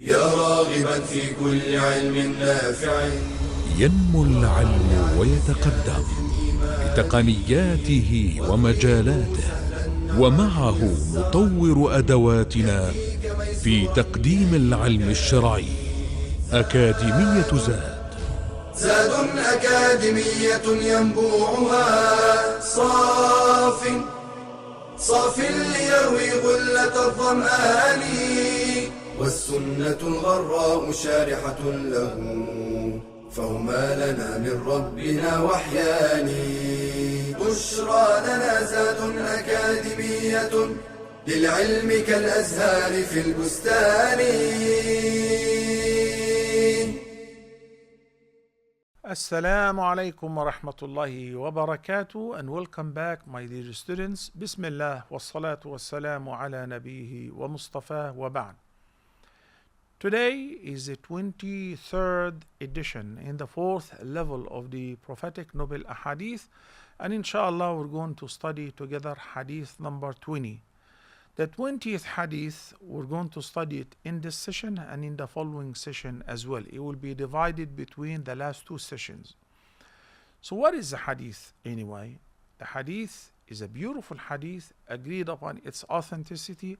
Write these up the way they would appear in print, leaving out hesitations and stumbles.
يا راغبا في كل علم نافع. ينمو العلم ويتقدم بتقنياته ومجالاته، ومعه نطور أدواتنا في تقديم العلم الشرعي. أكاديمية زاد أكاديمية ينبوعها صاف ليروي غلة الظمآن، والسنة الغراء شارحة له، فهما لنا من ربنا وحيان. بشرى لنا زاد أكاديمية للعلم كالأزهار في البستان. Assalamu alaikum wa rahmatullahi wa barakatuh, and welcome back, my dear students. Bismillah wa salatu wa salamu ala nabihi wa mustafa wa ba'd. Today is the 23rd edition in the fourth level of the prophetic noble Hadith, and inshallah we're going to study together Hadith number 20. The 20th Hadith, we're going to study it in this session and in the following session as well. It will be divided between the last two sessions. So what is the Hadith anyway? The Hadith is a beautiful Hadith, agreed upon its authenticity,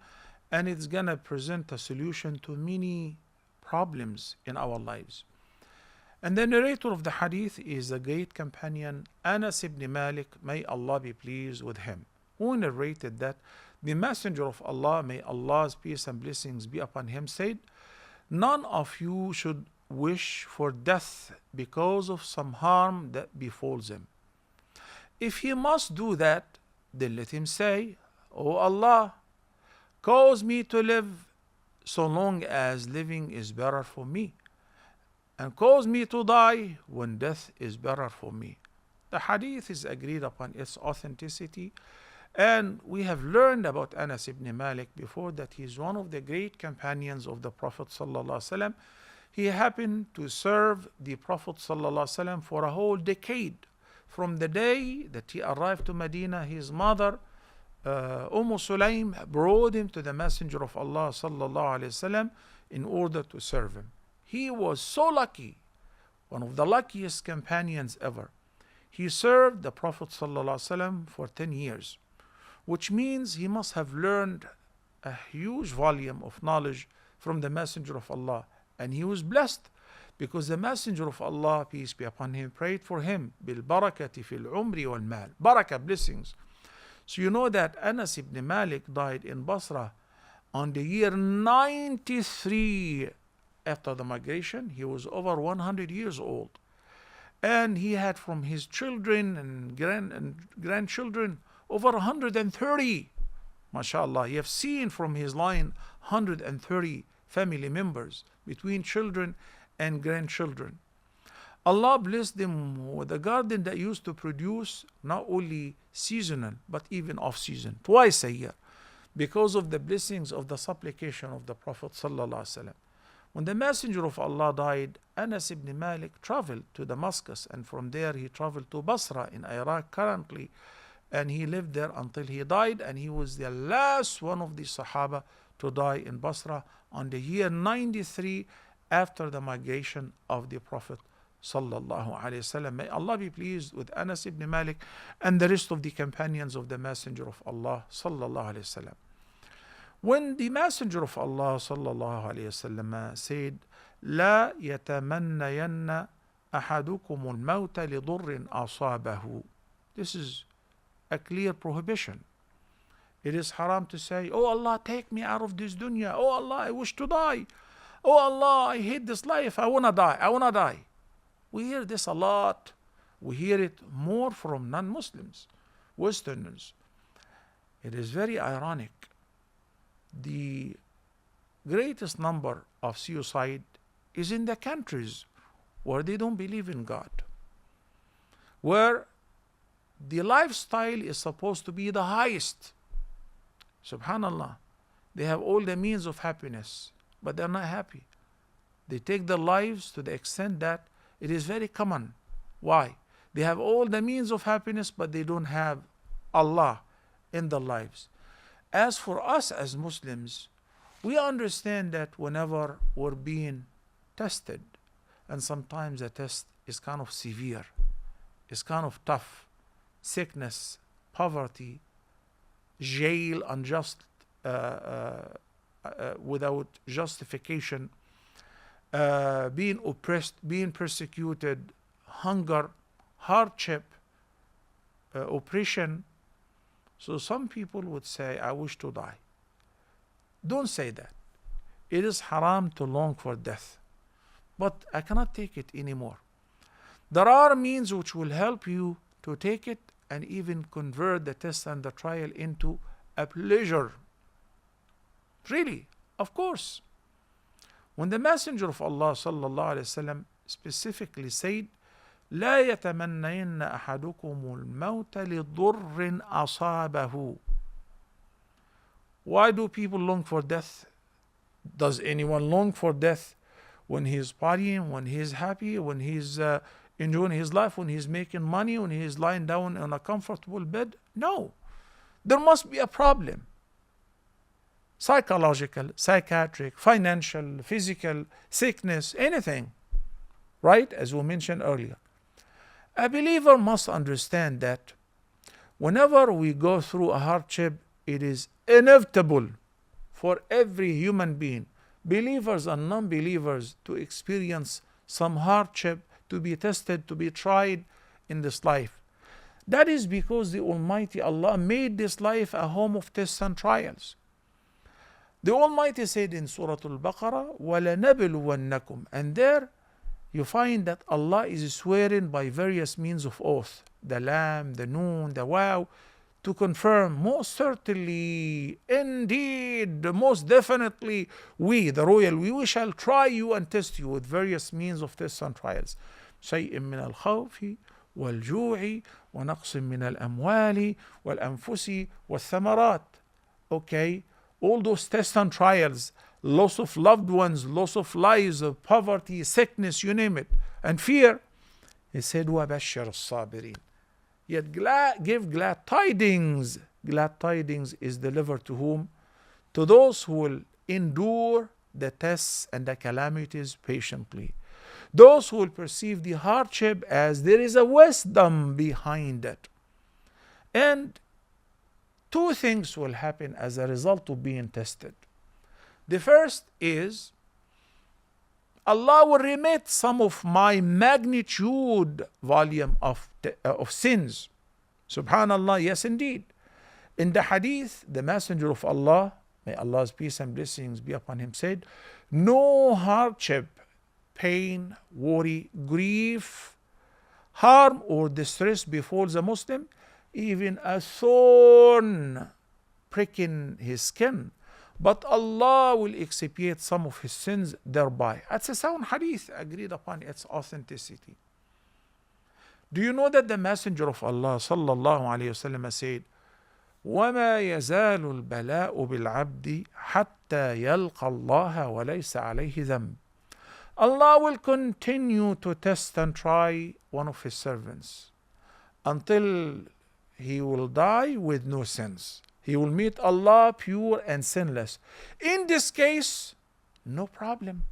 and it's gonna present a solution to many problems in our lives. And the narrator of the Hadith is the great companion Anas ibn Malik, may Allah be pleased with him, who narrated that the Messenger of Allah, may Allah's peace and blessings be upon him, said, "None of you should wish for death because of some harm that befalls him. If he must do that, then let him say, 'O Allah, cause me to live so long as living is better for me, and cause me to die when death is better for me.'" The Hadith is agreed upon its authenticity, and we have learned about Anas ibn Malik before that he is one of the great companions of the Prophet ﷺ. He happened to serve the Prophet ﷺ for a whole decade. From the day that he arrived to Medina, his mother, Sulaim, brought him to the Messenger of Allah ﷺ in order to serve him. He was so lucky, one of the luckiest companions ever. He served the Prophet ﷺ for 10 years. Which means he must have learned a huge volume of knowledge from the Messenger of Allah. And he was blessed because the Messenger of Allah, peace be upon him, prayed for him, bil barakati fil umri wal mal. Barakah, blessings. So you know that Anas ibn Malik died in Basra on the year 93 after the migration. He was over 100 years old. And he had from his children and grandchildren over 130. MashaAllah, you have seen from his line 130 family members between children and grandchildren. Allah blessed them with a garden that used to produce not only seasonal but even off-season, twice a year, because of the blessings of the supplication of the Prophet ﷺ. When the Messenger of Allah died, Anas ibn Malik traveled to Damascus, and from there he traveled to Basra in Iraq currently, and he lived there until he died, and he was the last one of the Sahaba to die in Basra on the year 93 after the migration of the Prophet sallallahu alaihi wasallam. May Allah be pleased with Anas ibn Malik and the rest of the companions of the Messenger of Allah sallallahu alaihi wasallam. When the Messenger of Allah sallallahu alaihi wasallam said, "La yatamannayanna ahadukum al-mawta li durrin asabahu," this is a clear prohibition. It is haram to say, "Oh Allah, take me out of this dunya. Oh Allah, I wish to die. Oh Allah, I hate this life. I wanna die. I wanna die." We hear this a lot. We hear it more from non-Muslims, Westerners. It is very ironic. The greatest number of suicide is in the countries where they don't believe in God, where the lifestyle is supposed to be the highest. Subhanallah. They have all the means of happiness, but they're not happy. They take their lives to the extent that it is very common. Why? They have all the means of happiness, but they don't have Allah in their lives. As for us as Muslims, We understand that whenever we're being tested, and sometimes the test is kind of severe, it's kind of tough, sickness, poverty, jail, unjust, without justification, being oppressed, being persecuted, hunger, hardship, oppression. So some people would say, I wish to die. Don't say that. It is haram to long for death. But I cannot take it anymore. There are means which will help you to take it and even convert the test and the trial into a pleasure. Really, of course. When the Messenger of Allah sallallahu alaihi wasallam specifically said, لا يتمنين أحدكم الموت لضر أصابه. Why do people long for death? Does anyone long for death when he's partying, when he's happy, when he's enjoying his life, when he's making money, when he's lying down on a comfortable bed? No. There must be a problem. Psychological, psychiatric, financial, physical, sickness, anything. Right? As we mentioned earlier. A believer must understand that whenever we go through a hardship, it is inevitable for every human being, believers and non-believers, to experience some hardship, to be tested, to be tried in this life. That is because the Almighty Allah made this life a home of tests and trials. The Almighty said in Surah Al-Baqarah, وَلَنَبْلُوَنَّكُمْ, and there you find that Allah is swearing by various means of oath, the Lam, the Noon, the Waw, to confirm, most certainly, indeed, most definitely, we, the royal, we shall try you and test you with various means of tests and trials. شيء من الخوف والجوع ونقص من الأموال والأنفس والثمرات. Okay, all those tests and trials, loss of loved ones, loss of lives, of poverty, sickness, you name it, and fear. He said, وَبَشِّرِ الصَّابِرِينَ. Yet give glad tidings. Glad tidings is delivered to whom? To those who will endure the tests and the calamities patiently. Those who will perceive the hardship as there is a wisdom behind it. And two things will happen as a result of being tested. The first is Allah will remit some of my magnitude volume of sins. Subhanallah, yes indeed. In the Hadith, the Messenger of Allah, may Allah's peace and blessings be upon him, said, no hardship, pain, worry, grief, harm or distress befalls a Muslim, even a thorn pricking his skin, but Allah will expiate some of his sins thereby. That's a sound hadith, agreed upon its authenticity. Do you know that the Messenger of Allah sallallahu alayhi wasallam said, وَمَا يَزَالُ الْبَلَاءُ بِالْعَبْدِ حَتَّى يَلْقَى اللَّهَ وَلَيْسَ عَلَيْهِ ذَنْبٌ. Allah will continue to test and try one of his servants until he will die with no sins. He will meet Allah pure and sinless. In this case, no problem.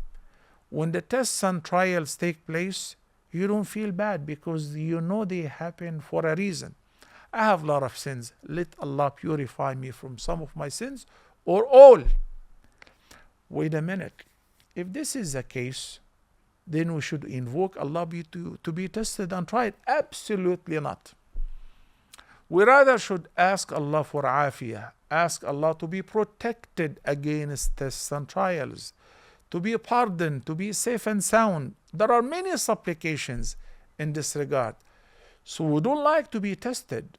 When the tests and trials take place, you don't feel bad because you know they happen for a reason. I have a lot of sins. Let Allah purify me from some of my sins or all. Wait a minute. If this is the case, then we should invoke Allah to be tested and tried? Absolutely not. We rather should ask Allah for afiyah, ask Allah to be protected against tests and trials, to be pardoned, to be safe and sound. There are many supplications in this regard. So we don't like to be tested.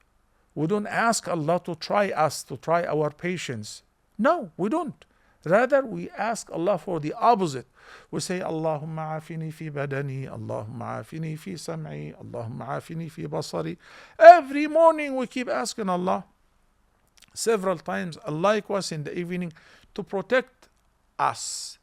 We don't ask Allah to try us, to try our patience. No, we don't. Rather, we ask Allah for the opposite. We say, Allahumma afini fi badani, Allahumma afini fi sam'i, Allahumma afini fi basari. Every morning we keep asking Allah several times, and likewise in the evening, to protect us,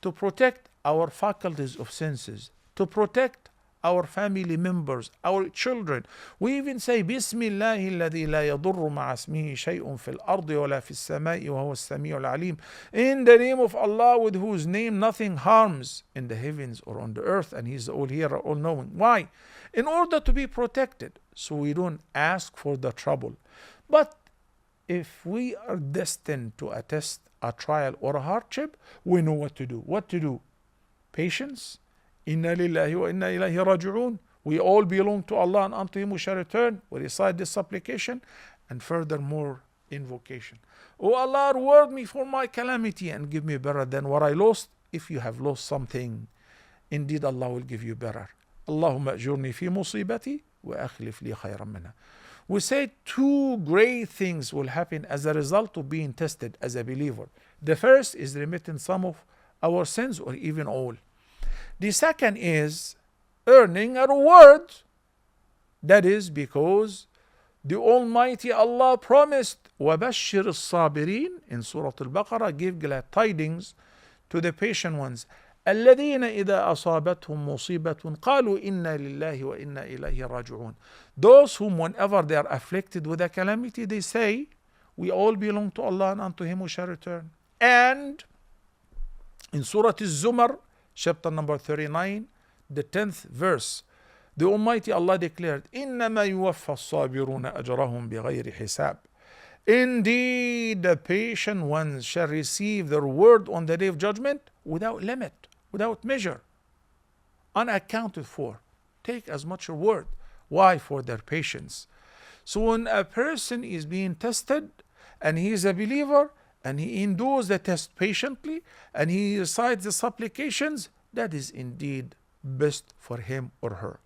to protect our faculties of senses, to protect our family members, our children. We even say, بسم الله الذي لا يضر مع اسمه شيء في الأرض ولا في السماء وهو السميع العليم. In the name of Allah, with whose name nothing harms in the heavens or on the earth, and He's all hearer, all knowing. Why? In order to be protected, so we don't ask for the trouble. But if we are destined to a test, a trial, or a hardship, we know what to do. What to do? Patience. Inna lillahi wa inna ilayhi raji'un. We all belong to Allah and unto Him we shall return. We recite this supplication and furthermore invocation. Oh Allah, reward me for my calamity and give me better than what I lost. If you have lost something, indeed Allah will give you better. Allahumma ajurni fi musibati wa akhlif li khayran minha. We say two great things will happen as a result of being tested as a believer. The first is remitting some of our sins or even all. The second is earning a reward. That is because the Almighty Allah promised, وَبَشِّرِ الصَّابِرِينَ in Surah Al-Baqarah, give glad tidings to the patient ones. الَّذِينَ إِذَا أَصَابَتْهُمْ مُصِيبَةٌ قَالُوا إِنَّا لِلَّهِ وَإِنَّا إِلَيْهِ رَاجِعُونَ. Those whom whenever they are afflicted with a calamity, they say, we all belong to Allah and unto Him we shall return. And in Surah Al-Zumar, chapter number 39, the 10th verse, the Almighty Allah declared, إِنَّمَا يُوَفَّى الصَّابِرُونَ أَجْرَهُمْ بِغَيْرِ حِسَابٍ. Indeed, the patient ones shall receive the reward on the day of judgment without limit, without measure, unaccounted for. Take as much reward. Why? For their patience. So when a person is being tested and he is a believer, and he endures the test patiently, and he recites the supplications, that is indeed best for him or her.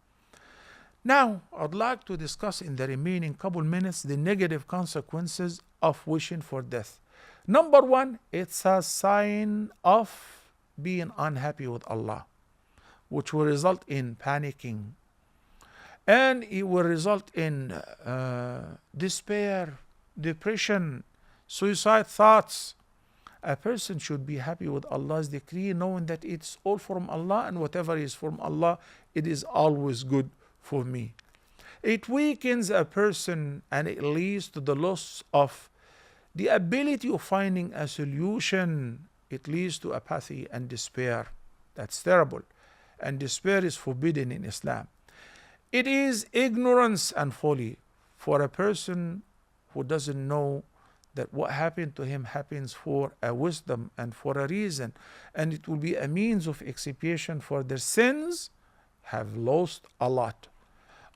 Now, I'd like to discuss in the remaining couple minutes the negative consequences of wishing for death. Number one, it's a sign of being unhappy with Allah, which will result in panicking, and it will result in despair, depression, suicide thoughts. A person should be happy with Allah's decree, knowing that it's all from Allah, and whatever is from Allah, it is always good for me. It weakens a person and it leads to the loss of the ability of finding a solution. It leads to apathy and despair. That's terrible. And despair is forbidden in Islam. It is ignorance and folly for a person who doesn't know that what happened to him happens for a wisdom and for a reason, and it will be a means of expiation for their sins, have lost a lot.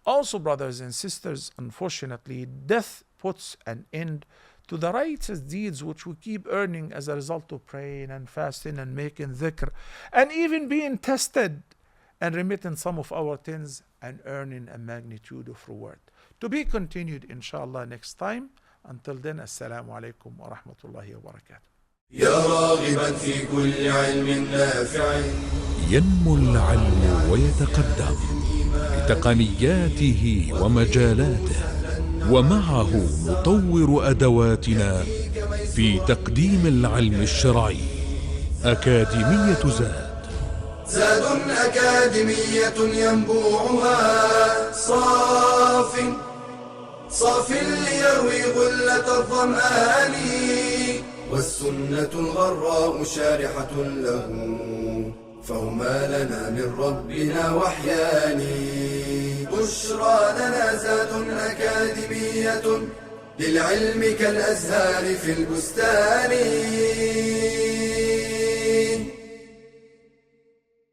Also, brothers and sisters, unfortunately, death puts an end to the righteous deeds which we keep earning as a result of praying and fasting and making dhikr, and even being tested and remitting some of our sins and earning a magnitude of reward. To be continued, inshallah, next time. Until then, assalamu alaikum wa rahmatullahi wa barakatuh. يا راغبا في كل علم نافع ينمو العلم ويتقدم بتقنياته ومجالاته، ومعه نطور أدواتنا في تقديم العلم الشرعي. أكاديمية زاد أكاديمية ينبوعها صاف ليروي غلة الظمآن، والسنة الغراء شارحة له، فهما لنا من ربنا وحيان. بشرى لنا زاد أكاديمية للعلم كالأزهار في البستان.